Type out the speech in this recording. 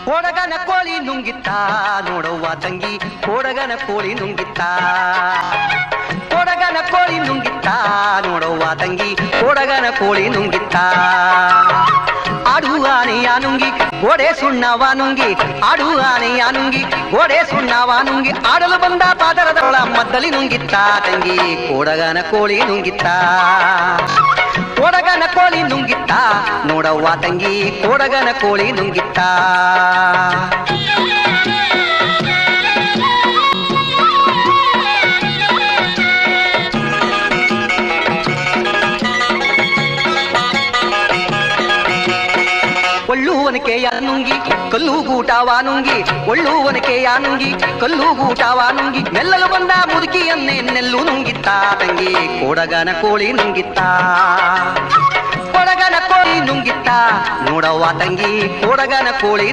ಕೊಡಗನ ಕೋಳಿ ನುಂಗಿತ್ತ ನೋಡವ್ವ ತಂಗಿ ಕೊಡಗನ ಕೋಳಿ ನುಂಗಿತ್ತ ಕೊಡಗನ ಕೋಳಿ ನುಂಗಿತ್ತ ನೋಡವ್ವ ತಂಗಿ ಕೊಡಗನ ಕೋಳಿ ನುಂಗಿತ್ತ ಆಡು ಆನೆಯ ನುಂಗಿ ಗೋಡೆ ಸುಣ್ಣವ ನುಂಗಿ ಆಡು ಆನೆಯ ನುಂಗಿ ಗೋಡೆ ಸುಣ್ಣವ ನುಂಗಿ ಆಡಲು ಬಂದ ಪಾದರದೊಳ ಮದ್ದಲಿ ನುಂಗಿತ್ತ ತಂಗಿ ಕೊಡಗನ ಕೋಳಿ ನುಂಗಿತ್ತ ಕೊಡಗನ ಕೋಳಿ ನುಂಗಿತ್ತ ನೋಡವ್ವ ತಂಗಿ ಕೊಡಗನ ಕೋಳಿ ನುಂಗಿತ್ತ ಒಳ್ಳುವನಕೆಯ ನುಂಗಿ ಕಲ್ಲು ಗೂಟವ ನುಂಗಿ ಒಳ್ಳುವನಕೆಯ ನುಂಗಿ ಕಲ್ಲು ಗೂಟವ ನುಂಗಿ ಮೆಲ್ಲಲು ಬಂದ ಮುದುಕಿಯನ್ನೇ ನೆಲ್ಲು ನುಂಗಿತ್ತ ತಂಗಿ ಕೊಡಗನ ಕೋಳಿ ನುಂಗಿತ್ತ ಕೊಡಗನ ಕೋಳಿ ನುಂಗಿತ್ತ ನೋಡವ್ವ ತಂಗಿ ಕೊಡಗನ ಕೋಳಿ